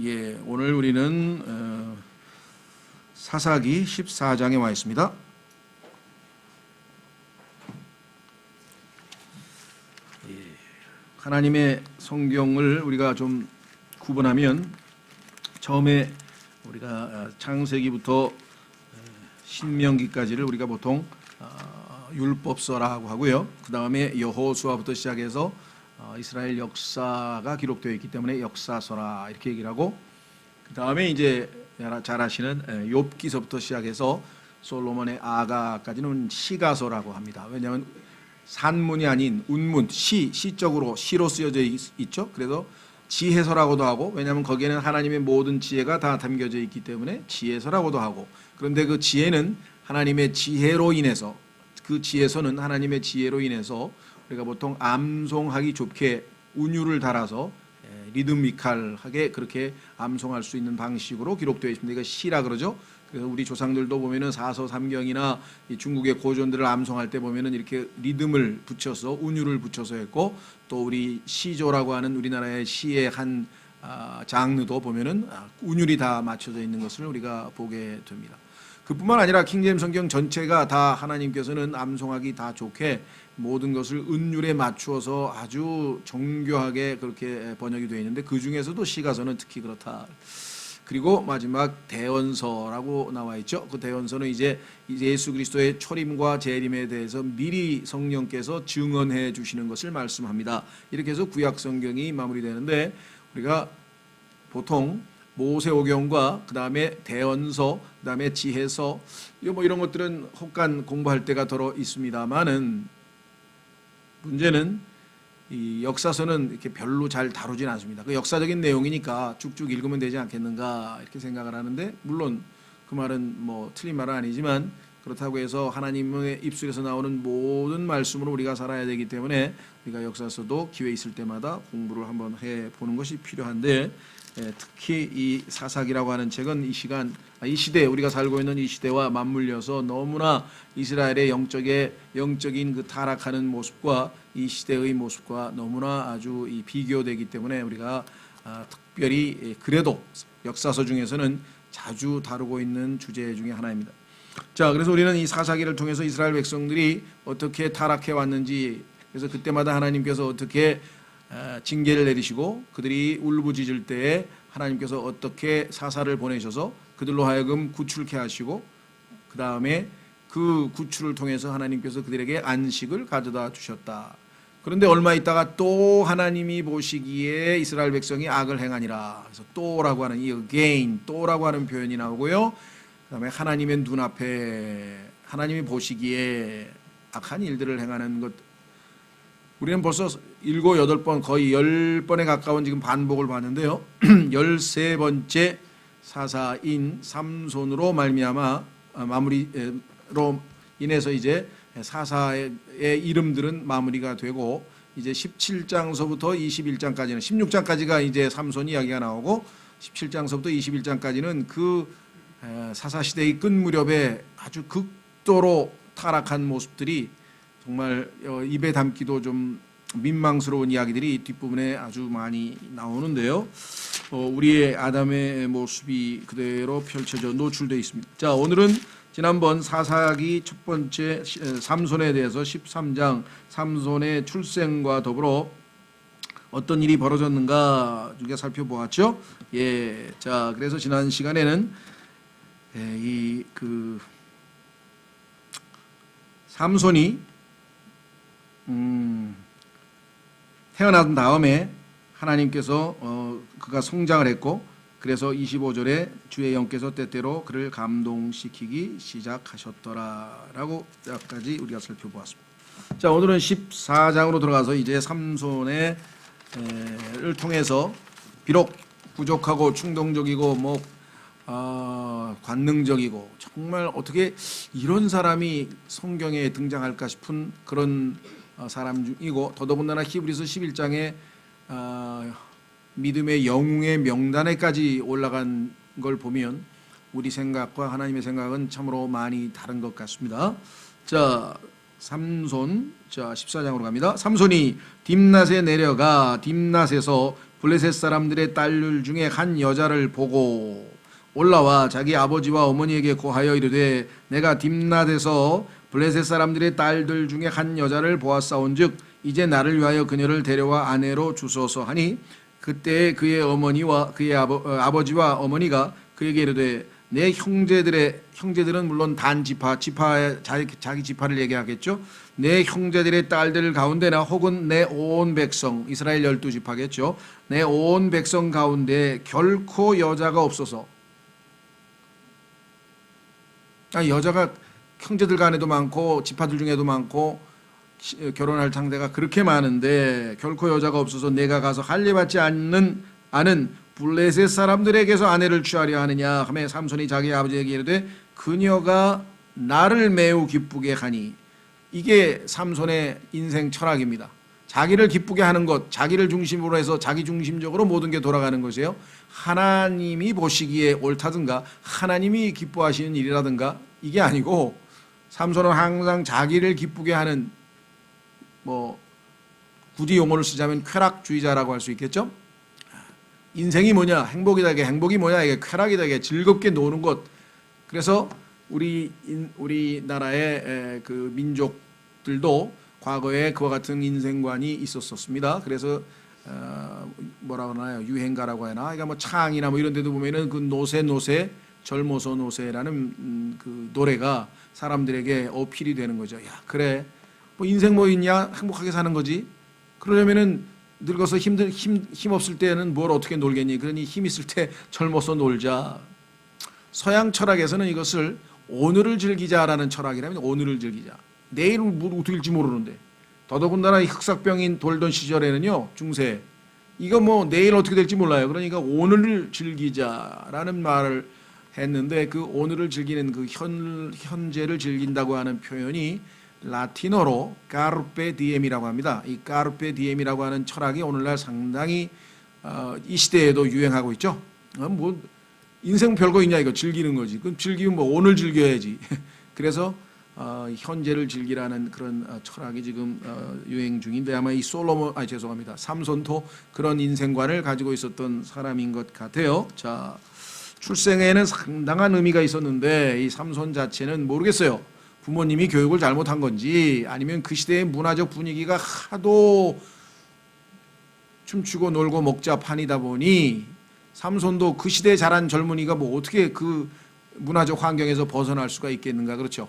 예, 오늘 우리는 사사기 14장에 와 있습니다. 예, 하나님의 성경을 우리가 좀 구분하면 처음에 우리가 창세기부터 신명기까지를 우리가 보통 율법서라고 하고요. 그 다음에 여호수아부터 시작해서 이스라엘 역사가 기록되어 있기 때문에 역사서라 이렇게 얘기를 하고, 그 다음에 이제 잘 아시는 욥기서부터 시작해서 솔로몬의 아가까지는 시가서라고 합니다. 왜냐하면 산문이 아닌 운문, 시적으로 시로 쓰여져 있죠. 그래서 지혜서라고도 하고, 왜냐하면 거기에는 하나님의 모든 지혜가 다 담겨져 있기 때문에 지혜서라고도 하고, 그런데 그 지혜는 하나님의 지혜로 인해서, 그 지혜서는 하나님의 지혜로 인해서 우리가 보통 암송하기 좋게 운율을 달아서 리드미컬하게 그렇게 암송할 수 있는 방식으로 기록되어 있습니다. 이거 시라 그러죠. 그래서 우리 조상들도 보면은 사서삼경이나 중국의 고전들을 암송할 때 보면은 이렇게 리듬을 붙여서 운율을 붙여서 했고, 또 우리 시조라고 하는 우리나라의 시의 한 장르도 보면은 운율이 다 맞춰져 있는 것을 우리가 보게 됩니다. 그뿐만 아니라 킹제임스 성경 전체가 다 하나님께서는 암송하기 다 좋게 모든 것을 운율에 맞추어서 아주 정교하게 그렇게 번역이 되어 있는데, 그 중에서도 시가서는 특히 그렇다. 그리고 마지막 대언서라고 나와 있죠. 그 대언서는 이제 예수 그리스도의 초림과 재림에 대해서 미리 성령께서 증언해 주시는 것을 말씀합니다. 이렇게 해서 구약 성경이 마무리되는데, 우리가 보통 모세오경과 그 다음에 대언서, 그 다음에 지혜서, 이런 것들은 혹간 공부할 때가 더러 있습니다만은, 문제는 이 역사서는 이렇게 별로 잘 다루진 않습니다. 그 역사적인 내용이니까 쭉쭉 읽으면 되지 않겠는가 이렇게 생각을 하는데, 물론 그 말은 뭐 틀린 말은 아니지만, 그렇다고 해서 하나님의 입술에서 나오는 모든 말씀으로 우리가 살아야 되기 때문에 우리가 역사서도 기회 있을 때마다 공부를 한번 해보는 것이 필요한데, 특히 이 사사기라고 하는 책은 이 시대, 우리가 살고 있는 이 시대와 맞물려서 너무나 이스라엘의 영적인 그 타락하는 모습과 이 시대의 모습과 너무나 아주 비교되기 때문에 우리가 특별히 그래도 역사서 중에서는 자주 다루고 있는 주제 중에 하나입니다. 자, 그래서 우리는 이 사사기를 통해서 이스라엘 백성들이 어떻게 타락해 왔는지, 그래서 그때마다 하나님께서 어떻게 징계를 내리시고 그들이 울부짖을 때에 하나님께서 어떻게 사사를 보내셔서 그들로 하여금 구출케 하시고, 그 다음에 그 구출을 통해서 하나님께서 그들에게 안식을 가져다 주셨다. 그런데 얼마 있다가 또 하나님이 보시기에 이스라엘 백성이 악을 행하니라. 그래서 또라고 하는 이 again, 또라고 하는 표현이 나오고요. 그 다음에 하나님의 눈앞에 하나님이 보시기에 악한 일들을 행하는 것, 우리는 벌써 7, 8번 거의 10번에 가까운 지금 반복을 봤는데요. 13번째 사사인 삼손으로 말미암아 마무리로 인해서 이제 사사의 이름들은 마무리가 되고, 이제 17장서부터 21장까지는 16장까지가 이제 삼손 이야기가 나오고, 17장서부터 21장까지는 그 사사 시대의 끝 무렵에 아주 극도로 타락한 모습들이 정말 입에 담기도 좀 민망스러운 이야기들이 뒷부분에 아주 많이 나오는데요. 우리의 아담의 모습이 그대로 펼쳐져 노출되어 있습니다. 자, 오늘은 지난번 사사기 첫 번째 삼손에 대해서 13장 삼손의 출생과 더불어 어떤 일이 벌어졌는가 우리가 살펴보았죠. 예, 자, 그래서 지난 시간에는 삼손이 태어난 다음에 하나님께서 그가 성장을 했고, 그래서 25절에 주의 영께서 때때로 그를 감동시키기 시작하셨더라라고 여기까지 우리가 살펴보았습니다. 자, 오늘은 14장으로 들어가서 이제 삼손을 통해서 비록 부족하고 충동적이고 관능적이고 정말 어떻게 이런 사람이 성경에 등장할까 싶은 그런 사람 중이고, 더더군다나 히브리서 11장에 믿음의 영웅의 명단에까지 올라간 걸 보면 우리 생각과 하나님의 생각은 참으로 많이 다른 것 같습니다. 자, 삼손, 자 14장으로 갑니다. 삼손이 딥낫에 내려가 딥낫에서 블레셋 사람들의 딸들 중에 한 여자를 보고 올라와 자기 아버지와 어머니에게 고하여 이르되 내가 딥낫에서 블레셋 사람들의 딸들 중에 한 여자를 보았사온즉 이제 나를 위하여 그녀를 데려와 아내로 주소서 하니 그때 그의 어머니와 그의 아버지와 어머니가 그에게 이르되 내 형제들은 물론 단 지파 자기 지파를 얘기하겠죠. 내 형제들의 딸들 가운데나 혹은 내 온 백성 이스라엘 12지파겠죠. 내 온 백성 가운데 결코 여자가 없어서 여자가 형제들 간에도 많고 지파들 중에도 많고 결혼할 상대가 그렇게 많은데 결코 여자가 없어서 내가 가서 할례받지 않은 블레셋 사람들에게서 아내를 취하려 하느냐 하며 삼손이 자기 아버지에게 이르되 그녀가 나를 매우 기쁘게 하니. 이게 삼손의 인생 철학입니다. 자기를 기쁘게 하는 것, 자기를 중심으로 해서 자기 중심적으로 모든 게 돌아가는 것이에요. 하나님이 보시기에 옳다든가 하나님이 기뻐하시는 일이라든가 이게 아니고 삼손은 항상 자기를 기쁘게 하는 굳이 용어를 쓰자면 쾌락주의자라고 할 수 있겠죠. 인생이 뭐냐, 행복이다, 이게 행복이 뭐냐, 이게 쾌락이다, 이게 즐겁게 노는 것. 그래서 우리나라의 그 민족들도 과거에 그와 같은 인생관이 있었습니다. 그래서 뭐라 그러나요, 유행가라고 하나, 그러니까 뭐 창이나 뭐 이런 데도 보면은 그 노세 젊어서 노세라는 그 노래가 사람들에게 어필이 되는 거죠. 야, 그래, 뭐 인생 뭐 있냐, 행복하게 사는 거지. 그러려면은 늙어서 힘 없을 때는 뭘 어떻게 놀겠니? 그러니 힘 있을 때 젊어서 놀자. 서양 철학에서는 이것을 오늘을 즐기자라는 철학이라면 오늘을 즐기자. 내일은 어떻게 될지 모르는데. 더더군다나 흑사병인 돌던 시절에는요, 중세. 이거 뭐 내일 어떻게 될지 몰라요. 그러니까 오늘을 즐기자라는 말을 했는데 그 오늘을 즐기는 그 현재를 즐긴다고 하는 표현이 라틴어로 까르페 디엠이라고 합니다. 이 까르페 디엠이라고 하는 철학이 오늘날 상당히 이 시대에도 유행하고 있죠. 뭐 인생 별거 있냐, 이거 즐기는 거지. 그럼 즐기면 뭐 오늘 즐겨야지. 그래서 현재를 즐기라는 그런 철학이 지금 유행 중인데 아마 이 삼손도 그런 인생관을 가지고 있었던 사람인 것 같아요. 자, 출생에는 상당한 의미가 있었는데 이 삼손 자체는 모르겠어요. 부모님이 교육을 잘못한 건지 아니면 그 시대의 문화적 분위기가 하도 춤추고 놀고 먹자 판이다 보니 삼손도 그 시대에 자란 젊은이가 뭐 어떻게 그 문화적 환경에서 벗어날 수가 있겠는가. 그렇죠.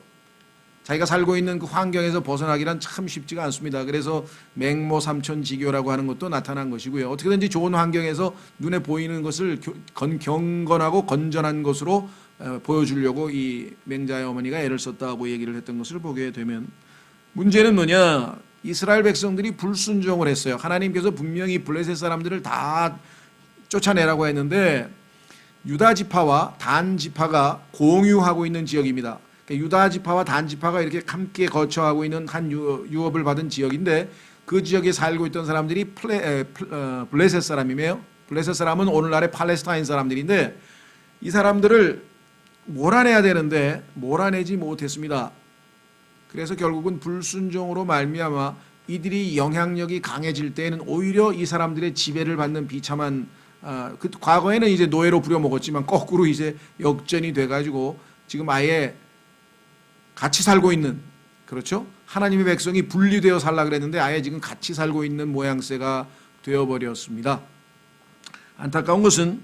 자기가 살고 있는 그 환경에서 벗어나기란 참 쉽지가 않습니다. 그래서 맹모 삼천지교라고 하는 것도 나타난 것이고요. 어떻게든지 좋은 환경에서 눈에 보이는 것을 경건하고 건전한 것으로 보여주려고 이 맹자의 어머니가 애를 썼다고 얘기를 했던 것을 보게 되면 문제는 뭐냐, 이스라엘 백성들이 불순종을 했어요. 하나님께서 분명히 블레셋 사람들을 다 쫓아내라고 했는데 유다 지파와 단 지파가 공유하고 있는 지역입니다. 그러니까 유다 지파와 단 지파가 이렇게 함께 거처하고 있는 한 유업을 받은 지역인데 그 지역에 살고 있던 사람들이 블레셋 사람이에요. 블레셋 사람은 오늘날의 팔레스타인 사람들인데 이 사람들을 몰아내야 되는데 몰아내지 못했습니다. 그래서 결국은 불순종으로 말미암아 이들이 영향력이 강해질 때에는 오히려 이 사람들의 지배를 받는 비참한 그 과거에는 이제 노예로 부려먹었지만 거꾸로 이제 역전이 돼가지고 지금 아예 같이 살고 있는, 그렇죠? 하나님의 백성이 분리되어 살라 그랬는데 아예 지금 같이 살고 있는 모양새가 되어버렸습니다. 안타까운 것은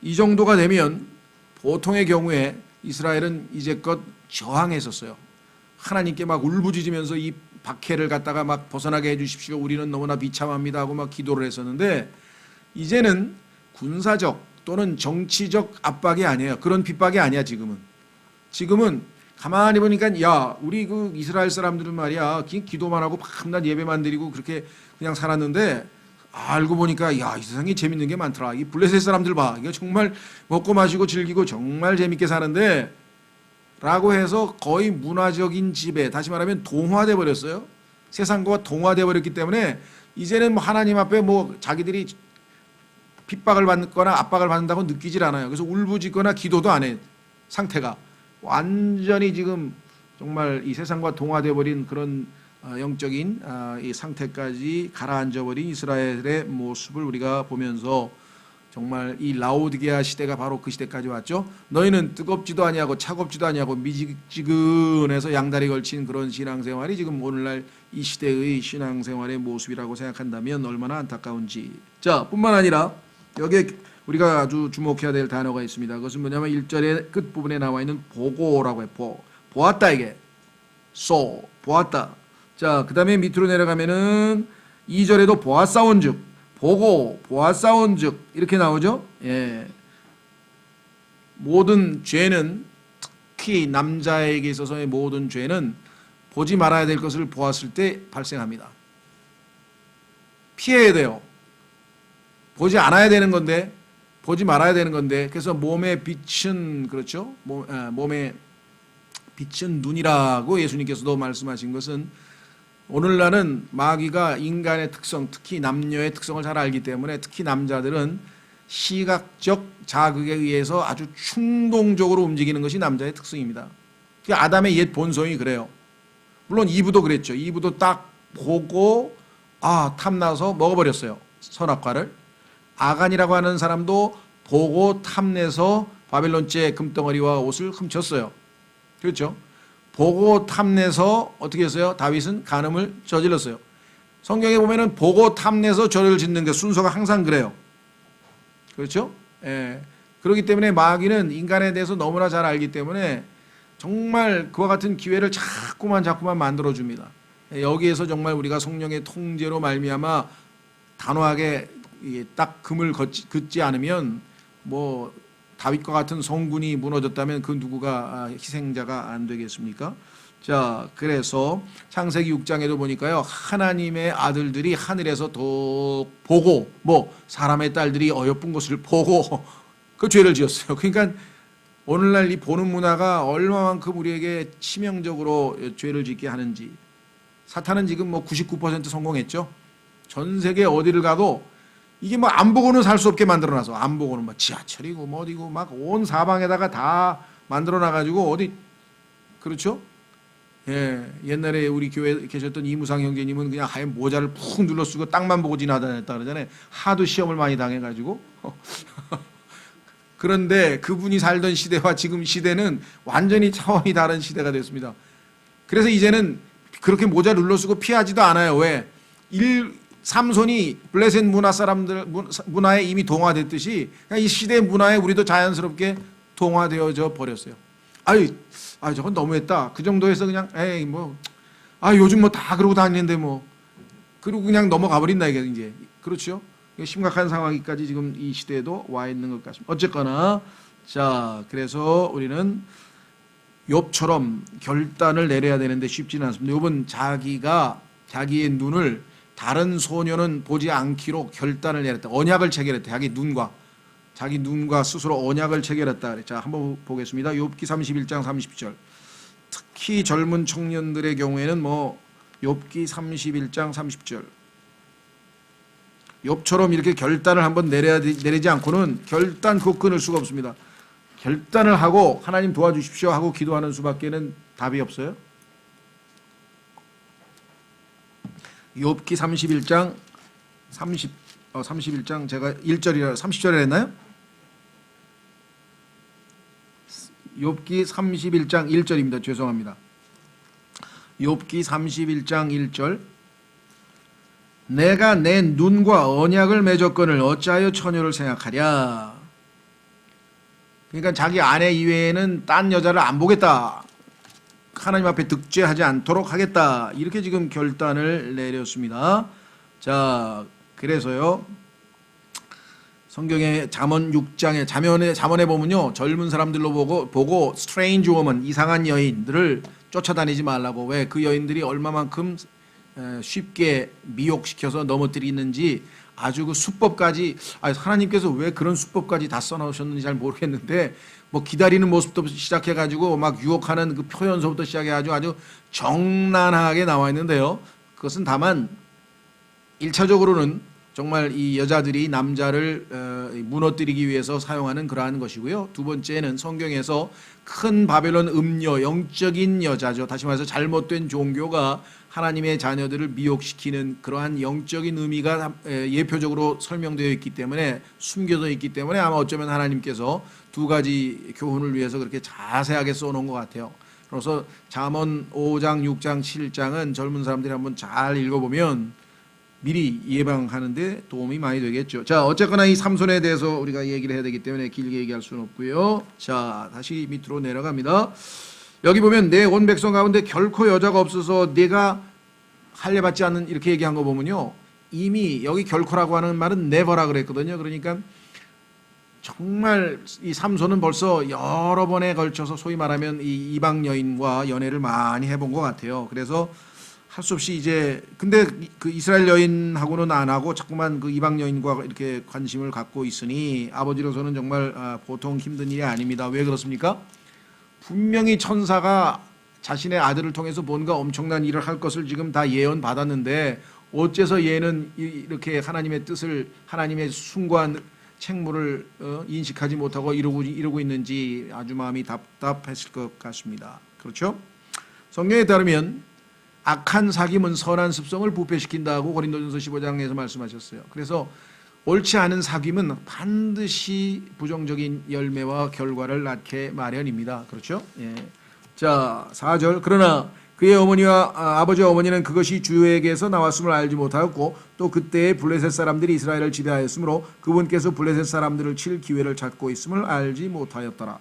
이 정도가 되면 보통의 경우에 이스라엘은 이제껏 저항했었어요. 하나님께 막 울부짖으면서 이 박해를 갖다가 막 벗어나게 해주십시오. 우리는 너무나 비참합니다 하고 막 기도를 했었는데 이제는 군사적 또는 정치적 압박이 아니에요. 그런 핍박이 아니야. 지금은 가만히 보니까 야, 우리 그 이스라엘 사람들은 말이야 기도만 하고 밤낮 예배만 드리고 그렇게 그냥 살았는데 알고 보니까 야, 이 세상에 재밌는 게 많더라. 이 블레셋 사람들 봐. 이거 정말 먹고 마시고 즐기고 정말 재밌게 사는데 라고 해서 거의 문화적인 지배, 다시 말하면 동화돼 버렸어요. 세상과 동화돼 버렸기 때문에 이제는 뭐 하나님 앞에 뭐 자기들이 핍박을 받거나 압박을 받는다고 느끼질 않아요. 그래서 울부짖거나 기도도 안 해. 상태가 완전히 지금 정말 이 세상과 동화돼 버린 그런 영적인 이 상태까지 가라앉아버린 이스라엘의 모습을 우리가 보면서 정말 이 라오디게아 시대가 바로 그 시대까지 왔죠. 너희는 뜨겁지도 아니하고 차갑지도 아니하고 미지근해서 양다리 걸친 그런 신앙생활이 지금 오늘날 이 시대의 신앙생활의 모습이라고 생각한다면 얼마나 안타까운지. 자, 뿐만 아니라 여기에 우리가 아주 주목해야 될 단어가 있습니다. 그것은 뭐냐면 1절의 끝부분에 나와 있는 보고라고 해요. 보았다 이게. 보았다. 자, 그 다음에 밑으로 내려가면은 2절에도 보았사온즉 보고 보았사온즉 이렇게 나오죠. 예. 모든 죄는 특히 남자에게 있어서의 모든 죄는 보지 말아야 될 것을 보았을 때 발생합니다. 피해야 돼요. 보지 않아야 되는 건데 보지 말아야 되는 건데 그래서 몸에 빛은 그렇죠. 몸에 빛은 눈이라고 예수님께서도 말씀하신 것은 오늘날은 마귀가 인간의 특성, 특히 남녀의 특성을 잘 알기 때문에 특히 남자들은 시각적 자극에 의해서 아주 충동적으로 움직이는 것이 남자의 특성입니다. 아담의 옛 본성이 그래요. 물론 이브도 그랬죠. 이브도 딱 보고 탐나서 먹어버렸어요. 선악과를. 아간이라고 하는 사람도 보고 탐내서 바벨론제 금덩어리와 옷을 훔쳤어요. 그렇죠? 보고 탐내서 어떻게 했어요? 다윗은 간음을 저질렀어요. 성경에 보면은 보고 탐내서 죄를 짓는 게 순서가 항상 그래요. 그렇죠? 예. 그렇기 때문에 마귀는 인간에 대해서 너무나 잘 알기 때문에 정말 그와 같은 기회를 자꾸만 만들어줍니다. 여기에서 정말 우리가 성령의 통제로 말미암아 단호하게 딱 금을 긋지 않으면 뭐 다윗과 같은 성군이 무너졌다면 그 누구가 희생자가 안 되겠습니까? 자, 그래서 창세기 6장에도 보니까요, 하나님의 아들들이 하늘에서 더 보고 사람의 딸들이 어여쁜 것을 보고 그 죄를 지었어요. 그러니까 오늘날 이 보는 문화가 얼마만큼 우리에게 치명적으로 죄를 짓게 하는지. 사탄은 지금 99% 성공했죠. 전 세계 어디를 가도 이게 안 보고는 살 수 없게 만들어놔서 안 보고는 지하철이고 어디고 막 온 사방에다가 다 만들어놔가지고 어디 그렇죠? 예, 옛날에 우리 교회에 계셨던 이무상 형제님은 그냥 하얀 모자를 푹 눌러 쓰고 땅만 보고 지나다녔다 그러잖아요. 하도 시험을 많이 당해가지고. 그런데 그분이 살던 시대와 지금 시대는 완전히 차원이 다른 시대가 됐습니다. 그래서 이제는 그렇게 모자 눌러 쓰고 피하지도 않아요. 왜? 삼손이 블레셋 문화 사람들 문화에 이미 동화됐듯이 이 시대 문화에 우리도 자연스럽게 동화되어져 버렸어요. 저건 너무했다. 그 정도에서 그냥 요즘 다 그러고 다니는데 그리고 그냥 넘어가 버린다 이게 이제 그렇죠. 심각한 상황이까지 지금 이 시대에도 와 있는 것 같습니다. 어쨌거나 자 그래서 우리는 욥처럼 결단을 내려야 되는데 쉽지는 않습니다. 욥은 자기의 눈을 다른 소녀는 보지 않기로 결단을 내렸다. 언약을 체결했다. 자기 눈과 스스로 언약을 체결했다. 자, 한번 보겠습니다. 욥기 31장 30절. 특히 젊은 청년들의 경우에는 욥기 31장 30절. 욥처럼 이렇게 결단을 한번 내리지 않고는 결단 그거 끊을 수가 없습니다. 결단을 하고 하나님 도와주십시오 하고 기도하는 수밖에는 답이 없어요. 욥기 31장 31장 제가 1절이라 30절에 했나요? 욥기 31장 1절입니다. 죄송합니다. 욥기 31장 1절. 내가 내 눈과 언약을 맺었거늘 어찌하여 처녀를 생각하랴. 그러니까 자기 아내 이외에는 딴 여자를 안 보겠다. 하나님 앞에 득죄하지 않도록 하겠다. 이렇게 지금 결단을 내렸습니다. 자, 그래서요. 성경의 잠언 6장에 잠언에 보면요. 젊은 사람들로 보고 strange woman, 이상한 여인들을 쫓아다니지 말라고. 왜? 그 여인들이 얼마만큼 쉽게 미혹시켜서 넘어뜨리는지 아주 그 수법까지 하나님께서 왜 그런 수법까지 다 써놓으셨는지 잘 모르겠는데 기다리는 모습부터 시작해가지고 막 유혹하는 그 표현서부터 시작해가지고 아주 정난하게 나와 있는데요. 그것은 다만 1차적으로는 정말 이 여자들이 남자를 무너뜨리기 위해서 사용하는 그러한 것이고요. 두 번째는 성경에서 큰 바벨론 음녀, 영적인 여자죠. 다시 말해서 잘못된 종교가 하나님의 자녀들을 미혹시키는 그러한 영적인 의미가 예표적으로 설명되어 있기 때문에, 숨겨져 있기 때문에 아마 어쩌면 하나님께서 두 가지 교훈을 위해서 그렇게 자세하게 써놓은 것 같아요. 그래서 잠언 5장, 6장, 7장은 젊은 사람들이 한번 잘 읽어보면 미리 예방하는데 도움이 많이 되겠죠. 자, 어쨌거나 이 삼손에 대해서 우리가 얘기를 해야 되기 때문에 길게 얘기할 수는 없고요. 자, 다시 밑으로 내려갑니다. 여기 보면 내 온 백성 가운데 결코 여자가 없어서 내가 할례받지 않는, 이렇게 얘기한 거 보면요, 이미 여기 결코라고 하는 말은 never라 그랬거든요. 그러니까 정말 이 삼손은 벌써 여러 번에 걸쳐서 소위 말하면 이 이방 여인과 연애를 많이 해본 것 같아요. 그래서 할 수 없이 이제, 근데 그 이스라엘 여인하고는 안 하고 자꾸만 그 이방 여인과 이렇게 관심을 갖고 있으니 아버지로서는 정말 보통 힘든 일이 아닙니다. 왜 그렇습니까? 분명히 천사가 자신의 아들을 통해서 뭔가 엄청난 일을 할 것을 지금 다 예언 받았는데 어째서 얘는 이렇게 하나님의 뜻을, 하나님의 숭고한 책무를 인식하지 못하고 이러고 있는지 아주 마음이 답답했을 것 같습니다. 그렇죠? 성경에 따르면 악한 사귐은 선한 습성을 부패시킨다고 고린도전서 15장에서 말씀하셨어요. 그래서 옳지 않은 사귐은 반드시 부정적인 열매와 결과를 낳게 마련입니다. 그렇죠? 예. 자, 4절. 그러나 그의 어머니와 아버지와 어머니는 그것이 주에게서 나왔음을 알지 못하였고 또 그때에 블레셋 사람들이 이스라엘을 지배하였으므로 그분께서 블레셋 사람들을 칠 기회를 찾고 있음을 알지 못하였더라.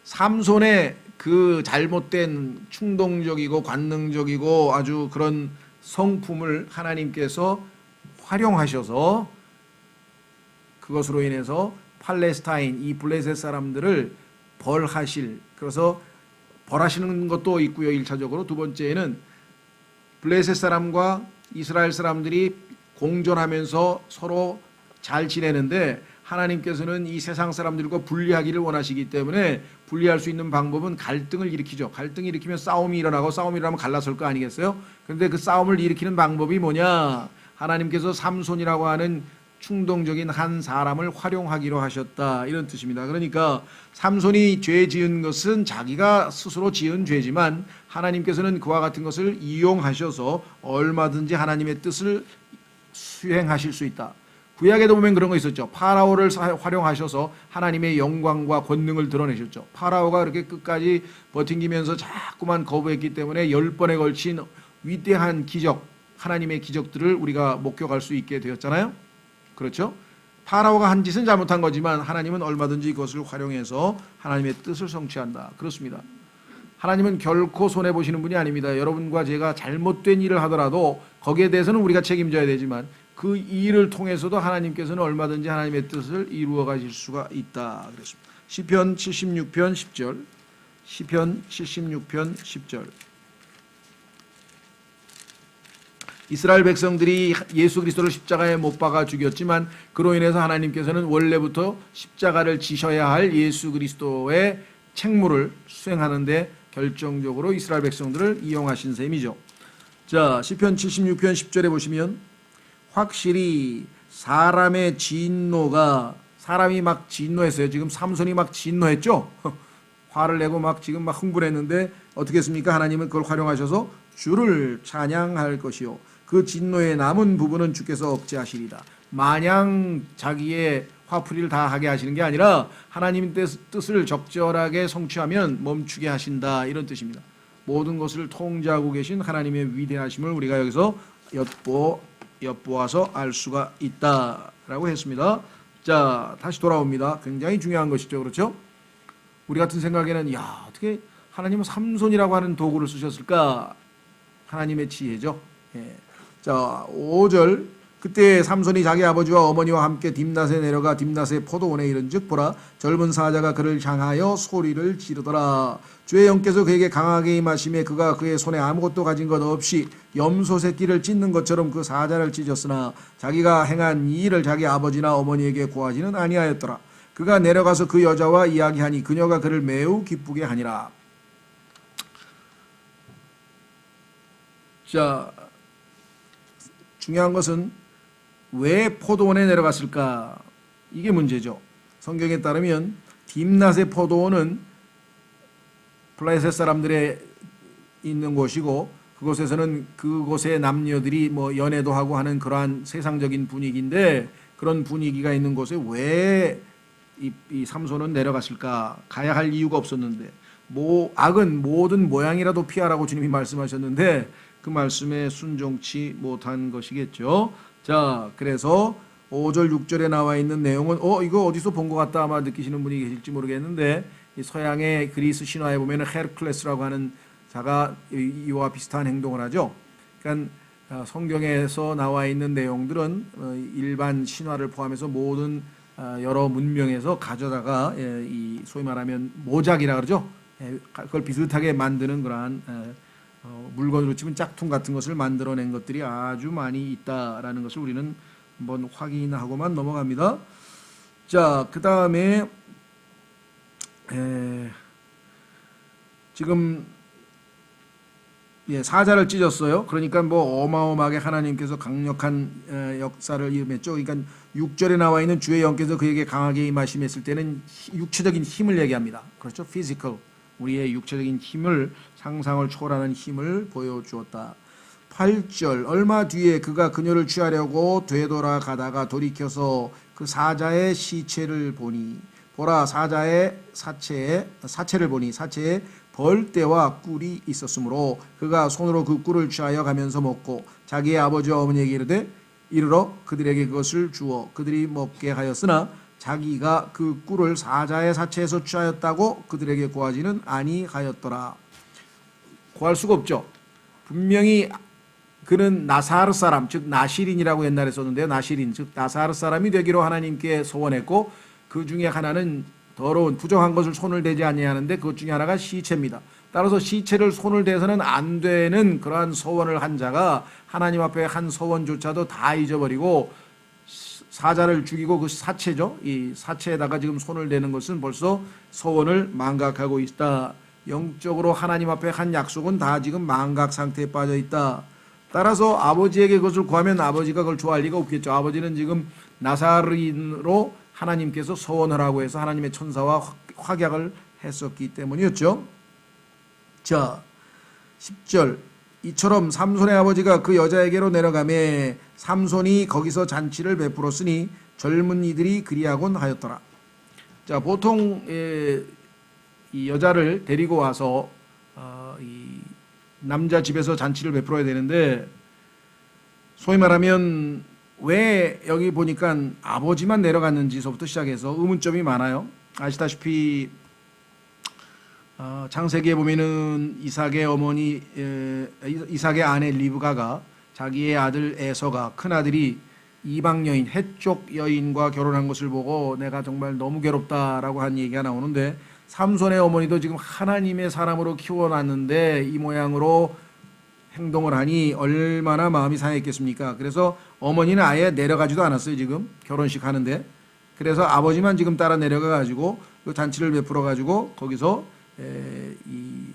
삼손의 그 잘못된 충동적이고 관능적이고 아주 그런 성품을 하나님께서 활용하셔서 그것으로 인해서 팔레스타인, 이 블레셋 사람들을 벌하실, 그래서 벌하시는 것도 있고요. 1차적으로. 두 번째는 블레셋 사람과 이스라엘 사람들이 공존하면서 서로 잘 지내는데 하나님께서는 이 세상 사람들과 분리하기를 원하시기 때문에 분리할 수 있는 방법은 갈등을 일으키죠. 갈등을 일으키면 싸움이 일어나고 싸움이 일어나면 갈라설 거 아니겠어요? 그런데 그 싸움을 일으키는 방법이 뭐냐? 하나님께서 삼손이라고 하는 충동적인 한 사람을 활용하기로 하셨다, 이런 뜻입니다. 그러니까 삼손이 죄 지은 것은 자기가 스스로 지은 죄지만 하나님께서는 그와 같은 것을 이용하셔서 얼마든지 하나님의 뜻을 수행하실 수 있다. 구약에도 보면 그런 거 있었죠. 파라오를 활용하셔서 하나님의 영광과 권능을 드러내셨죠. 파라오가 그렇게 끝까지 버팅기면서 자꾸만 거부했기 때문에 10번에 걸친 위대한 기적, 하나님의 기적들을 우리가 목격할 수 있게 되었잖아요. 그렇죠? 파라오가 한 짓은 잘못한 거지만 하나님은 얼마든지 그것을 활용해서 하나님의 뜻을 성취한다. 그렇습니다. 하나님은 결코 손해보시는 분이 아닙니다. 여러분과 제가 잘못된 일을 하더라도 거기에 대해서는 우리가 책임져야 되지만 그 일을 통해서도 하나님께서는 얼마든지 하나님의 뜻을 이루어 가실 수가 있다. 그랬습니다. 시편 76편 10절. 시편 76편 10절. 이스라엘 백성들이 예수 그리스도를 십자가에 못 박아 죽였지만 그로 인해서 하나님께서는 원래부터 십자가를 지셔야 할 예수 그리스도의 책무를 수행하는데 결정적으로 이스라엘 백성들을 이용하신 셈이죠. 자, 시편 76편 10절에 보시면 확실히 사람의 진노가, 사람이 막 진노했어요. 지금 삼손이 막 진노했죠. 화를 내고 막 지금 막 흥분했는데 어떻게 했습니까? 하나님은 그걸 활용하셔서 주를 찬양할 것이요 그 진노의 남은 부분은 주께서 억제하시리다. 마냥 자기의 화풀이를 다 하게 하시는 게 아니라 하나님의 뜻을 적절하게 성취하면 멈추게 하신다, 이런 뜻입니다. 모든 것을 통제하고 계신 하나님의 위대하심을 우리가 여기서 엿보아서 알 수가 있다라고 했습니다. 자, 다시 돌아옵니다. 굉장히 중요한 것이죠. 그렇죠? 우리 같은 생각에는 야, 어떻게 하나님은 삼손이라고 하는 도구를 쓰셨을까? 하나님의 지혜죠. 예. 자, 5절. 그때 삼손이 자기 아버지와 어머니와 함께 딥낫에 내려가 딥낫의 포도원에 이른즉 보라 젊은 사자가 그를 향하여 소리를 지르더라. 주의 영께서 그에게 강하게 임하심에 그가 그의 손에 아무것도 가진 것 없이 염소 새끼를 찢는 것처럼 그 사자를 찢었으나 자기가 행한 이 일을 자기 아버지나 어머니에게 고하지는 아니하였더라. 그가 내려가서 그 여자와 이야기하니 그녀가 그를 매우 기쁘게 하니라. 자, 중요한 것은 왜 포도원에 내려갔을까? 이게 문제죠. 성경에 따르면 딥낫의 포도원은 블레셋 사람들의 있는 곳이고 그곳에서는 그곳의 남녀들이 뭐 연애도 하고 하는 그러한 세상적인 분위기인데 그런 분위기가 있는 곳에 왜 이 삼손은 내려갔을까? 가야 할 이유가 없었는데 악은 모든 모양이라도 피하라고 주님이 말씀하셨는데 그 말씀에 순종치 못한 것이겠죠. 자, 그래서 5절 6절에 나와 있는 내용은 이거 어디서 본 것 같다 아마 느끼시는 분이 계실지 모르겠는데 이 서양의 그리스 신화에 보면 헤르클레스라고 하는 자가 이와 비슷한 행동을 하죠. 그러니까 성경에서 나와 있는 내용들은 일반 신화를 포함해서 모든 여러 문명에서 가져다가 이 소위 말하면 모작이라 그러죠. 그걸 비슷하게 만드는 그러한 물건으로 치면 짝퉁 같은 것을 만들어낸 것들이 아주 많이 있다라는 것을 우리는 한번 확인하고만 넘어갑니다. 자, 그 다음에 지금 사자를 찢었어요. 그러니까 뭐 어마어마하게 하나님께서 강력한 역사를 임했죠. 그러니까 6절에 나와 있는 주의 영께서 그에게 강하게 임하심했을 때는 육체적인 힘을 얘기합니다. 그렇죠? physical. 우리의 육체적인 힘을 상상을 초월하는 힘을 보여주었다. 8절 얼마 뒤에 그가 그녀를 취하려고 되돌아가다가 돌이켜서 그 사자의 시체를 보니 보라 사자의 사체를 보니 사체에 벌떼와 꿀이 있었으므로 그가 손으로 그 꿀을 취하여 가면서 먹고 자기의 아버지와 어머니에게 이르러 그들에게 그것을 주어 그들이 먹게 하였으나 자기가 그 꿀을 사자의 사체에서 취하였다고 그들에게 고하지는 아니하였더라. 고할 수가 없죠. 분명히 그는 나사르 사람, 즉 나시린이라고 옛날에 썼는데요. 나시린, 즉 나사르 사람이 되기로 하나님께 소원했고 그 중에 하나는 더러운 부정한 것을 손을 대지 아니하는데 그것 중에 하나가 시체입니다. 따라서 시체를 손을 대서는 안 되는 그러한 소원을 한 자가 하나님 앞에 한 소원조차도 다 잊어버리고 사자를 죽이고 그 사체죠. 이 사체에다가 지금 손을 대는 것은 벌써 소원을 망각하고 있다. 영적으로 하나님 앞에 한 약속은 다 지금 망각 상태에 빠져 있다. 따라서 아버지에게 그것을 구하면 아버지가 그걸 좋아할 리가 없겠죠. 아버지는 지금 나사린으로 하나님께서 소원하라고 해서 하나님의 천사와 확약을 했었기 때문이었죠. 자, 10절 이처럼 삼손의 아버지가 그 여자에게로 내려가매 삼손이 거기서 잔치를 베풀었으니 젊은 이들이 그리하곤 하였더라. 자, 보통 이 여자를 데리고 와서 이 남자 집에서 잔치를 베풀어야 되는데 소위 말하면 왜 여기 보니까 아버지만 내려갔는지서부터 시작해서 의문점이 많아요. 아시다시피 창세기에 보면은 이삭의 어머니 이삭의 아내 리브가가 자기의 아들 에서가 큰아들이 이방 여인 해쪽 여인과 결혼한 것을 보고 내가 정말 너무 괴롭다라고 한 얘기가 나오는데 삼손의 어머니도 지금 하나님의 사람으로 키워놨는데 이 모양으로 행동을 하니 얼마나 마음이 상했겠습니까? 그래서 어머니는 아예 내려가지도 않았어요. 지금 결혼식 하는데. 그래서 아버지만 지금 따라 내려가가지고 그 잔치를 베풀어가지고 거기서 이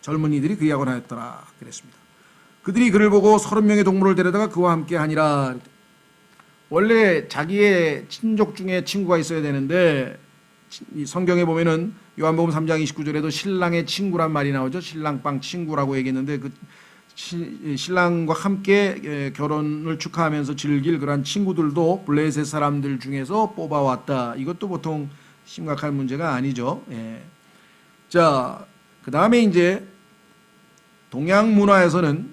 젊은이들이 그리하곤 하였더라 그랬습니다. 그들이 그를 보고 30명의 동물을 데려다가 그와 함께 하니라. 원래 자기의 친족 중에 친구가 있어야 되는데 이 성경에 보면은 요한복음 3장 29절에도 신랑의 친구란 말이 나오죠. 신랑빵 친구라고 얘기했는데 그 신랑과 함께 결혼을 축하하면서 즐길 그런 친구들도 블레셋 사람들 중에서 뽑아왔다. 이것도 보통 심각한 문제가 아니죠. 자, 그 다음에 이제 동양 문화에서는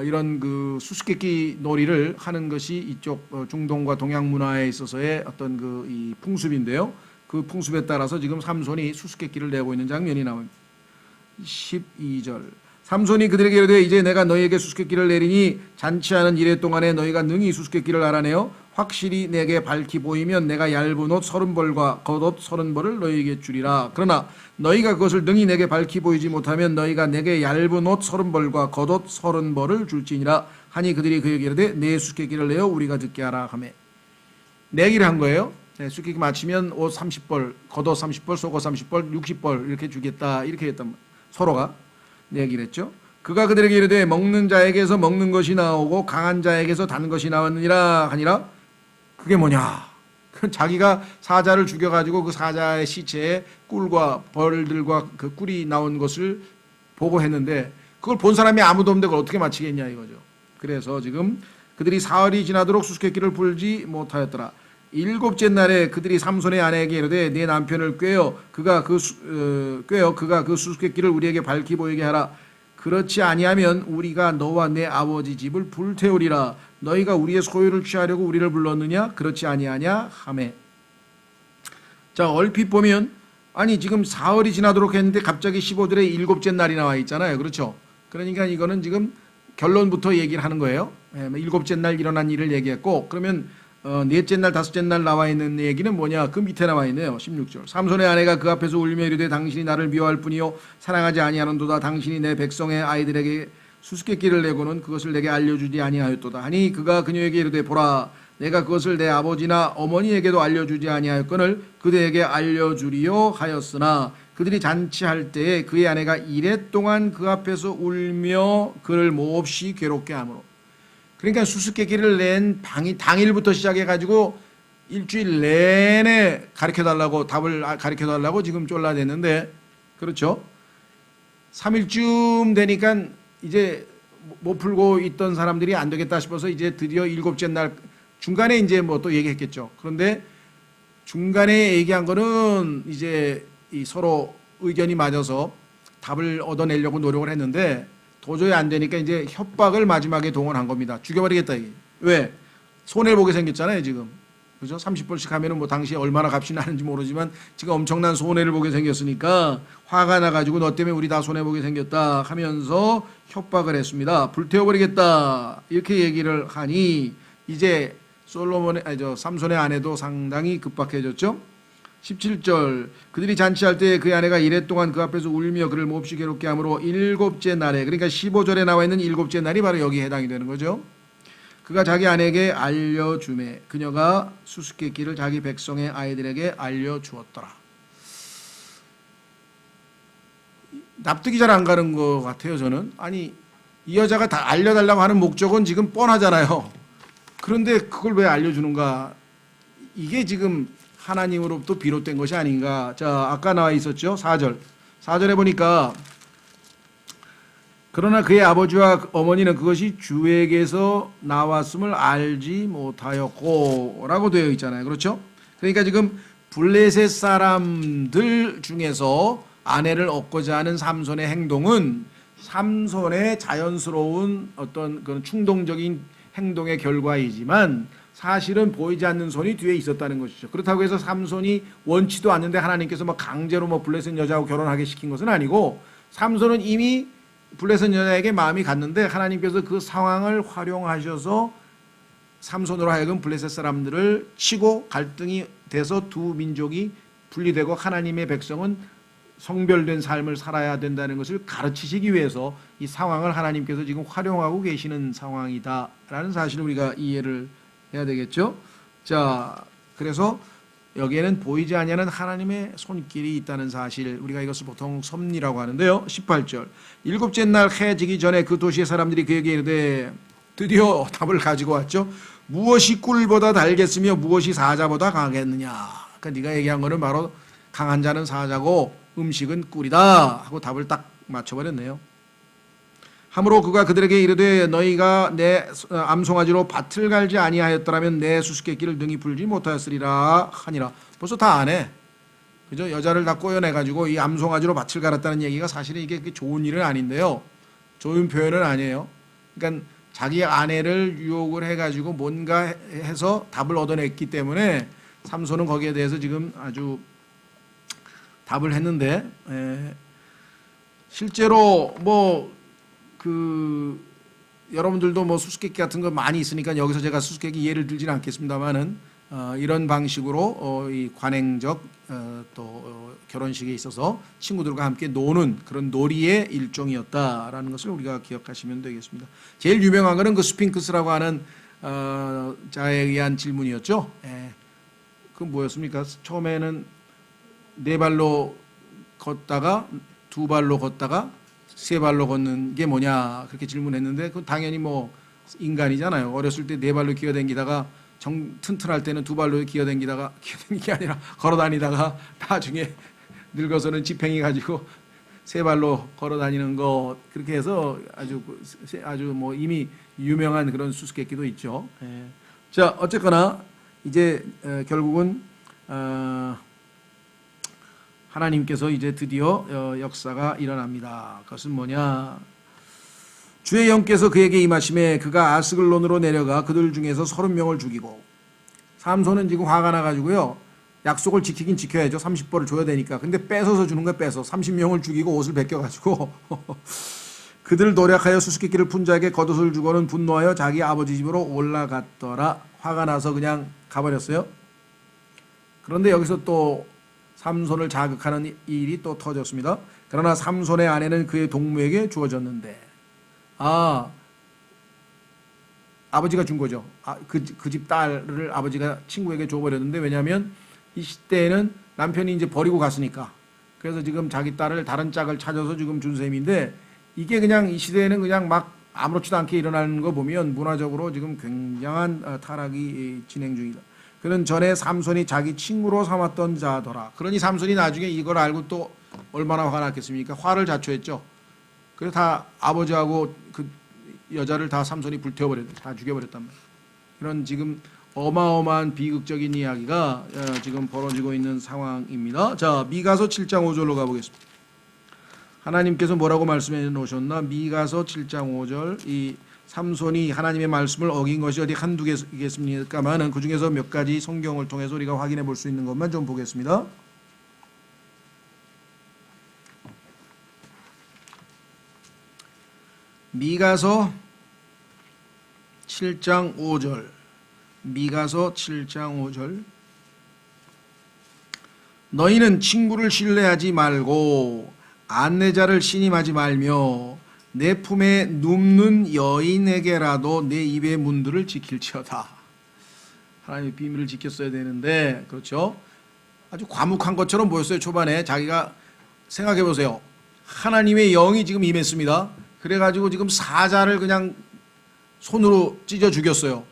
이런 그 수수께끼 놀이를 하는 것이 이쪽 중동과 동양 문화에 있어서의 어떤 그 이 풍습인데요. 그 풍습에 따라서 지금 삼손이 수수께끼를 내고 있는 장면이 나옵니다. 12절 삼손이 그들에게 이르되 이제 내가 너희에게 수수께끼를 내리니 잔치하는 이래 동안에 너희가 능히 수수께끼를 알아내어 확실히 내게 밝히 보이면 내가 얇은 옷 30벌과 겉옷 30벌을 너희에게 주리라. 그러나 너희가 그것을 능히 내게 밝히 보이지 못하면 너희가 내게 얇은 옷 30벌과 겉옷 30벌을 줄지니라 하니 그들이 그에게 이르되 내 수수께끼를 내어 우리가 듣게 하라 하매 내기를 한 거예요. 수수께끼 맞히면 옷 30벌, 겉옷 30벌, 속옷 30벌, 60벌 이렇게 주겠다 이렇게 했단 서로가 내기를 했죠. 그가 그들에게 이르되 먹는 자에게서 먹는 것이 나오고 강한 자에게서 단 것이 나왔느니라 하니라. 그게 뭐냐? 자기가 사자를 죽여가지고 그 사자의 시체에 꿀과 벌들과 그 꿀이 나온 것을 보고 했는데 그걸 본 사람이 아무도 없는데 그걸 어떻게 맞히겠냐 이거죠. 그래서 지금 그들이 사흘이 지나도록 수수께끼를 풀지 못하였더라. 일곱째 날에 그들이 삼손의 아내에게 이르되 네 남편을 꾀어 그가 그 수수께끼를 우리에게 밝히 보이게 하라. 그렇지 아니하면 우리가 너와 내 아버지 집을 불태우리라. 너희가 우리의 소유를 취하려고 우리를 불렀느냐? 그렇지 아니하냐? 하매. 자, 얼핏 보면 아니 지금 사흘이 지나도록 했는데 갑자기 15절에 일곱째 날이 나와 있잖아요. 그렇죠? 그러니까 이거는 지금 결론부터 얘기를 하는 거예요. 일곱째 날 일어난 일을 얘기했고, 그러면 넷째 날 다섯째 날 나와 있는 얘기는 뭐냐? 그 밑에 나와 있네요. 16절. 삼손의 아내가 그 앞에서 울며 이르되 당신이 나를 미워할 뿐이요 사랑하지 아니하는도다. 당신이 내 백성의 아이들에게 수수께끼를 내고는 그것을 내게 알려주지 아니하였도다 하니 그가 그녀에게 이르되 보라 내가 그것을 내 아버지나 어머니에게도 알려주지 아니하였거늘 그대에게 알려주리요 하였으나 그들이 잔치할 때에 그의 아내가 이래 동안 그 앞에서 울며 그를 몹시 괴롭게 하므로. 그러니까 수수께끼를 낸 당일부터 시작해가지고 일주일 내내 가르쳐달라고 답을 가르쳐달라고 지금 쫄라댔는데 그렇죠? 3일쯤 되니까 이제 못 풀고 있던 사람들이 안 되겠다 싶어서 이제 드디어 일곱째 날 중간에 이제 뭐 또 얘기했겠죠. 그런데 중간에 얘기한 거는 이제 이 서로 의견이 맞아서 답을 얻어내려고 노력을 했는데 도저히 안 되니까 이제 협박을 마지막에 동원한 겁니다. 죽여버리겠다 이게. 왜? 손해를 보게 생겼잖아요 지금. 그죠? 30불씩 하면은 뭐 당시에 얼마나 값이 나는지 모르지만 지금 엄청난 손해를 보게 생겼으니까 화가 나가지고 너 때문에 우리 다 손해 보게 생겼다 하면서 협박을 했습니다. 불태워버리겠다 이렇게 얘기를 하니 이제 삼손의 아내도 상당히 급박해졌죠. 17절 그들이 잔치할 때 그의 아내가 이래 동안 그 앞에서 울며 그를 몹시 괴롭게 하므로 일곱째 날에 그러니까 15절에 나와 있는 일곱째 날이 바로 여기에 해당이 되는 거죠. 그가 자기 아내에게 알려주매 그녀가 수수께끼를 자기 백성의 아이들에게 알려주었더라. 납득이 잘 안 가는 것 같아요 저는. 아니 이 여자가 다 알려달라고 하는 목적은 지금 뻔하잖아요. 그런데 그걸 왜 알려주는가? 이게 지금 하나님으로부터 비롯된 것이 아닌가. 자, 아까 나와 있었죠. 4절. 4절에 보니까 그러나 그의 아버지와 어머니는 그것이 주에게서 나왔음을 알지 못하였고 라고 되어 있잖아요. 그렇죠? 그러니까 지금 블레셋 사람들 중에서 아내를 얻고자 하는 삼손의 행동은 삼손의 자연스러운 어떤 그런 충동적인 행동의 결과이지만 사실은 보이지 않는 손이 뒤에 있었다는 것이죠. 그렇다고 해서 삼손이 원치도 않는데 하나님께서 뭐 강제로 뭐 블레셋 여자하고 결혼하게 시킨 것은 아니고 삼손은 이미 블레셋 여자에게 마음이 갔는데 하나님께서 그 상황을 활용하셔서 삼손으로 하여금 블레셋 사람들을 치고 갈등이 돼서 두 민족이 분리되고 하나님의 백성은 성별된 삶을 살아야 된다는 것을 가르치시기 위해서 이 상황을 하나님께서 지금 활용하고 계시는 상황이다라는 사실을 우리가 이해를 해야 되겠죠. 자, 그래서 여기에는 보이지 아니하는 하나님의 손길이 있다는 사실, 우리가 이것을 보통 섭리라고 하는데요. 18절 일곱째 날 해 지기 전에 그 도시의 사람들이 그에게 이르되 드디어 답을 가지고 왔죠. 무엇이 꿀보다 달겠으며 무엇이 사자보다 강하겠느냐. 그러니까 네가 얘기한 거는 바로 강한 자는 사자고 음식은 꿀이다 하고 답을 딱 맞춰버렸네요. 함으로 그가 그들에게 이르되 너희가 내 암송아지로 밭을 갈지 아니하였더라면 내 수수께끼를 능히 풀지 못하였으리라 하니라. 벌써 다 안 해. 그죠? 여자를 다 꼬여내가지고 이 암송아지로 밭을 갈았다는 얘기가 사실은 이게 좋은 일은 아닌데요. 좋은 표현은 아니에요. 그러니까 자기 아내를 유혹을 해가지고 뭔가 해서 답을 얻어냈기 때문에 삼손은 거기에 대해서 지금 아주 답을 했는데 실제로 여러분들도 뭐 수수께끼 같은 거 많이 있으니까 여기서 제가 수수께끼 예를 들지는 않겠습니다만은 이런 방식으로 이 관행적 또 결혼식에 있어서 친구들과 함께 노는 그런 놀이의 일종이었다라는 것을 우리가 기억하시면 되겠습니다. 제일 유명한 거는 그 스핑크스라고 하는 자에 의한 질문이었죠. 그 뭐였습니까? 처음에는 네 발로 걷다가 두 발로 걷다가 세 발로 걷는 게 뭐냐 그렇게 질문했는데 그 당연히 뭐 인간이잖아요. 어렸을 때 네 발로 기어다니다가 튼튼할 때는 두 발로 기어다니다가 기어다니는 게 아니라 걸어다니다가 나중에 늙어서는 지팽이 가지고 세 발로 걸어다니는 거 그렇게 해서 아주 뭐 이미 유명한 그런 수수께끼도 있죠. 예. 자 어쨌거나 이제 결국은 하나님께서 이제 드디어 역사가 일어납니다. 그것은 뭐냐? 주의 영께서 그에게 임하심에 그가 아스글론으로 내려가 그들 중에서 30명을 죽이고 삼손은 지금 화가 나가지고요. 약속을 지키긴 지켜야죠. 30벌을 줘야 되니까. 근데 뺏어서 주는 거야. 뺏어. 30명을 죽이고 옷을 벗겨가지고 그들 노력하여 수수께끼를 푼 자에게 겉옷을 주고는 분노하여 자기 아버지 집으로 올라갔더라. 화가 나서 그냥 가버렸어요. 그런데 여기서 또 삼손을 자극하는 일이 또 터졌습니다. 그러나 삼손의 아내는 그의 동무에게 주어졌는데 아버지가 준 거죠. 그 집 딸을 아버지가 친구에게 줘버렸는데 왜냐하면 이 시대에는 남편이 이제 버리고 갔으니까 그래서 지금 자기 딸을 다른 짝을 찾아서 지금 준 셈인데 이게 그냥 이 시대에는 그냥 막 아무렇지도 않게 일어나는 거 보면 문화적으로 지금 굉장한 타락이 진행 중이다. 그는 전에 삼손이 자기 친구로 삼았던 자더라. 그러니 삼손이 나중에 이걸 알고 또 얼마나 화가 났겠습니까? 화를 자초했죠. 그래서 다 아버지하고 그 여자를 다 삼손이 불태워버렸다. 다 죽여버렸단 말이에요. 이런 지금 어마어마한 비극적인 이야기가 지금 벌어지고 있는 상황입니다. 자, 미가서 7장 5절로 가보겠습니다. 하나님께서 뭐라고 말씀해 놓으셨나? 미가서 7장 5절 이 삼손이 하나님의 말씀을 어긴 것이 어디 한두 개겠습니까만은 그 중에서 몇 가지 성경을 통해서 우리가 확인해 볼 수 있는 것만 좀 보겠습니다. 미가서 7장 5절 미가서 7장 5절 너희는 친구를 신뢰하지 말고 안내자를 신임하지 말며 내 품에 눕는 여인에게라도 내 입의 문들을 지킬지어다. 하나님의 비밀을 지켰어야 되는데 그렇죠. 아주 과묵한 것처럼 보였어요. 초반에 자기가 생각해 보세요. 하나님의 영이 지금 임했습니다. 그래가지고 지금 사자를 그냥 손으로 찢어 죽였어요.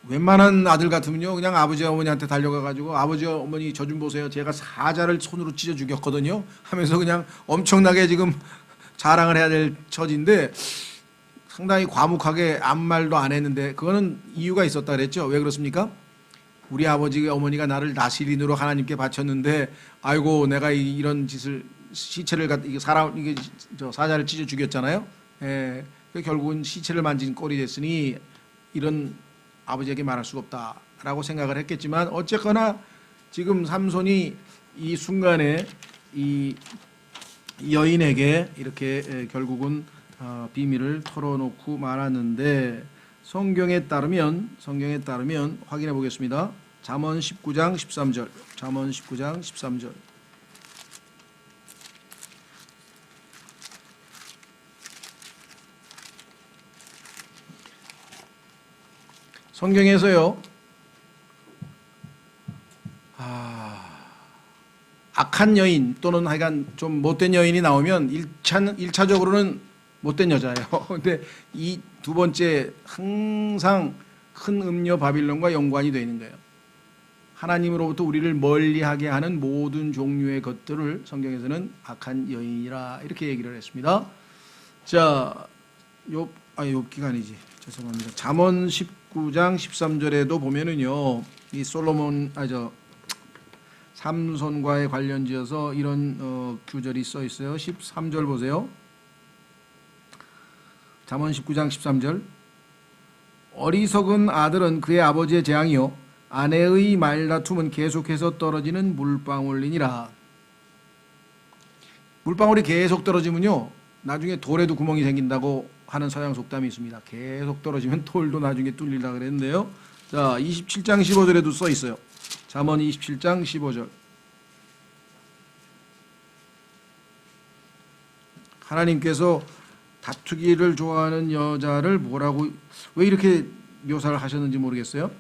웬만한 아들 같으면요 그냥 아버지 어머니한테 달려가가지고 아버지 어머니 저 좀 보세요. 제가 사자를 손으로 찢어 죽였거든요 하면서 그냥 엄청나게 지금 자랑을 해야 될 처지인데 상당히 과묵하게 아무 말도 안 했는데 그거는 이유가 있었다 그랬죠. 왜 그렇습니까? 우리 아버지 어머니가 나를 나시린으로 하나님께 바쳤는데 아이고 내가 이런 짓을 시체를 이게 사자를 찢어 죽였잖아요. 예, 결국은 시체를 만진 꼴이 됐으니 이런 아버지에게 말할 수가 없다라고 생각을 했겠지만 어쨌거나 지금 삼손이 이 순간에 이 여인에게 이렇게 결국은 비밀을 털어놓고 말았는데 성경에 따르면 확인해 보겠습니다. 잠언 19장 13절 잠언 19장 13절 성경에서요 악한 여인 또는 하여간 좀 못된 여인이 나오면 1차적으로는 못된 여자예요. 근데 이 두 번째 항상 큰 음녀 바빌론과 연관이 되어 있는 거예요. 하나님으로부터 우리를 멀리하게 하는 모든 종류의 것들을 성경에서는 악한 여인이라 이렇게 얘기를 했습니다. 자, 욥기가 아니지. 죄송합니다. 잠언 19장 13절에도 보면은요. 이 삼손과의 관련지어서 이런 규절이 써 있어요. 13절 보세요. 잠언 19장 13절 어리석은 아들은 그의 아버지의 재앙이요 아내의 말다툼은 계속해서 떨어지는 물방울이니라. 물방울이 계속 떨어지면요 나중에 돌에도 구멍이 생긴다고 하는 서양 속담이 있습니다. 계속 떨어지면 돌도 나중에 뚫리라 그랬는데요. 자, 27장 15절에도 써 있어요. 잠언 27장 15절 하나님께서 다투기를 좋아하는 여자를 뭐라고 왜 이렇게 묘사를 하셨는지 모르겠어요.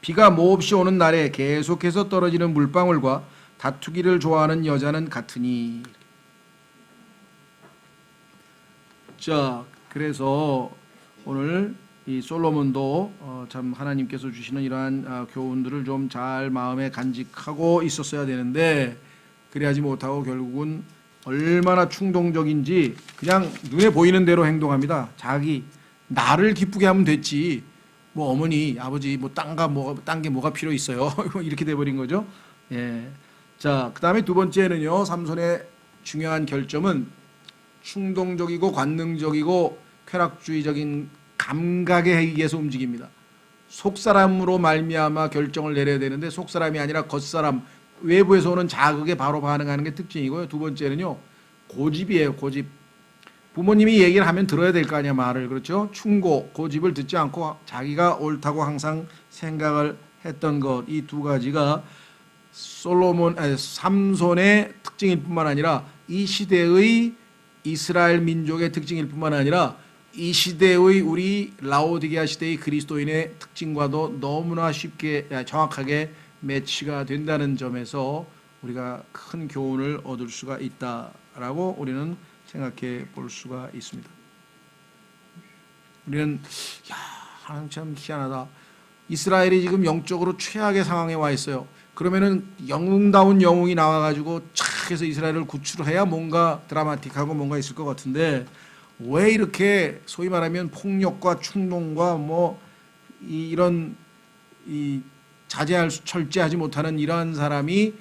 비가 몹시 오는 날에 계속해서 떨어지는 물방울과 다투기를 좋아하는 여자는 같으니 자, 그래서 오늘 이 솔로몬도 참 하나님께서 주시는 이러한 교훈들을 좀 잘 마음에 간직하고 있었어야 되는데 그래야지 못하고 결국은 얼마나 충동적인지 그냥 눈에 보이는 대로 행동합니다. 자기 나를 기쁘게 하면 됐지. 뭐 어머니, 아버지, 뭐 딴 게 뭐가 필요 있어요. 이렇게 돼버린 거죠. 예. 자, 그다음에 두 번째는요. 삼손의 중요한 결점은 충동적이고 관능적이고 쾌락주의적인 감각에 의해서 움직입니다. 속사람으로 말미암아 결정을 내려야 되는데 속사람이 아니라 겉사람, 외부에서 오는 자극에 바로 반응하는 게 특징이고요. 두 번째는요. 고집이에요. 고집. 부모님이 얘기를 하면 들어야 될 거 아니야, 말을. 그렇죠? 충고, 고집을 듣지 않고 자기가 옳다고 항상 생각을 했던 것. 이 두 가지가 삼손의 특징일 뿐만 아니라 이 시대의 이스라엘 민족의 특징일 뿐만 아니라 이 시대의 우리 라오디게아 시대의 그리스도인의 특징과도 너무나 쉽게 정확하게 매치가 된다는 점에서 우리가 큰 교훈을 얻을 수가 있다라고 우리는 생각해 볼 수가 있습니다. 우리는 하나님 참 희한하다. 이스라엘이 지금 영적으로 최악의 상황에 와 있어요. 그러면은 영웅다운 영웅이 나와가지고 착 해서 이스라엘을 구출해야 뭔가 드라마틱하고 뭔가 있을 것 같은데 왜 이렇게 소위 말하면 폭력과 충동과 뭐 이런 철저하지 못하는 이러한 사람이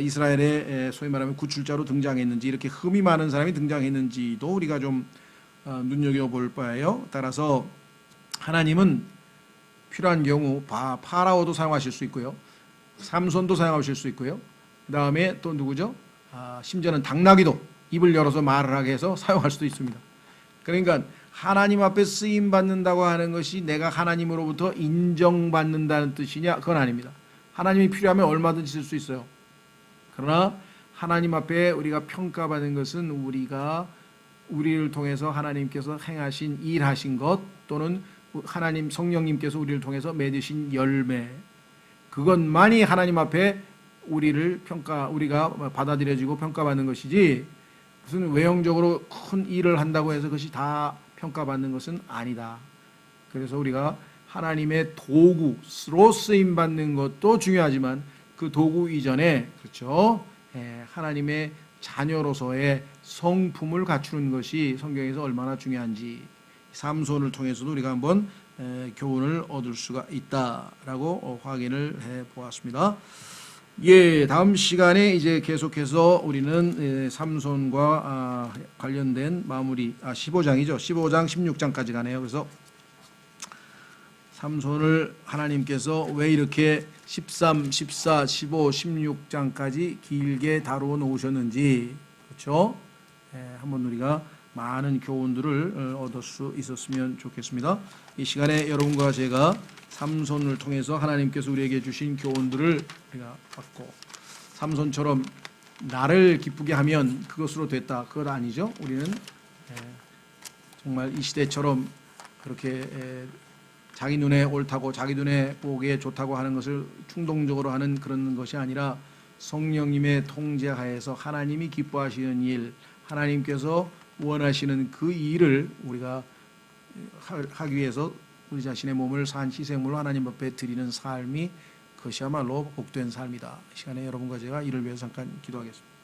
이스라엘의 소위 말하면 구출자로 등장했는지 이렇게 흠이 많은 사람이 등장했는지도 우리가 좀 눈여겨볼 바예요. 따라서 하나님은 필요한 경우 파라오도 사용하실 수 있고요. 삼손도 사용하실 수 있고요. 그 다음에 또 누구죠? 심지어는 당나귀도 입을 열어서 말을 하게 해서 사용할 수도 있습니다. 그러니까 하나님 앞에 쓰임 받는다고 하는 것이 내가 하나님으로부터 인정받는다는 뜻이냐? 그건 아닙니다. 하나님이 필요하면 얼마든지 쓸 수 있어요. 그러나 하나님 앞에 우리가 평가받는 것은 우리를 통해서 하나님께서 행하신 일하신 것 또는 하나님 성령님께서 우리를 통해서 맺으신 열매 그것만이 하나님 앞에 우리가 받아들여지고 평가받는 것이지 무슨 외형적으로 큰 일을 한다고 해서 그것이 다 평가받는 것은 아니다. 그래서 우리가 하나님의 도구로 쓰임 받는 것도 중요하지만 그 도구 이전에 그렇죠. 하나님의 자녀로서의 성품을 갖추는 것이 성경에서 얼마나 중요한지 삼손을 통해서도 우리가 한번 교훈을 얻을 수가 있다라고 확인을 해 보았습니다. 예, 다음 시간에 이제 계속해서 우리는 삼손과 관련된 마무리 15장이죠. 15장 16장까지 가네요. 그래서 삼손을 하나님께서 왜 이렇게 13, 14, 15, 16장까지 길게 다루어 놓으셨는지 그렇죠? 한번 우리가 많은 교훈들을 얻을 수 있었으면 좋겠습니다. 이 시간에 여러분과 제가 삼손을 통해서 하나님께서 우리에게 주신 교훈들을 우리가 받고 삼손처럼 나를 기쁘게 하면 그것으로 됐다. 그건 아니죠. 우리는 정말 이 시대처럼 그렇게 자기 눈에 옳다고 자기 눈에 보기에 좋다고 하는 것을 충동적으로 하는 그런 것이 아니라 성령님의 통제하에서 하나님이 기뻐하시는 일, 하나님께서 원하시는 그 일을 우리가 하기 위해서 우리 자신의 몸을 산 희생물로 하나님 앞에 드리는 삶이 그것이야말로 복된 삶이다. 이 시간에 여러분과 제가 이를 위해서 잠깐 기도하겠습니다.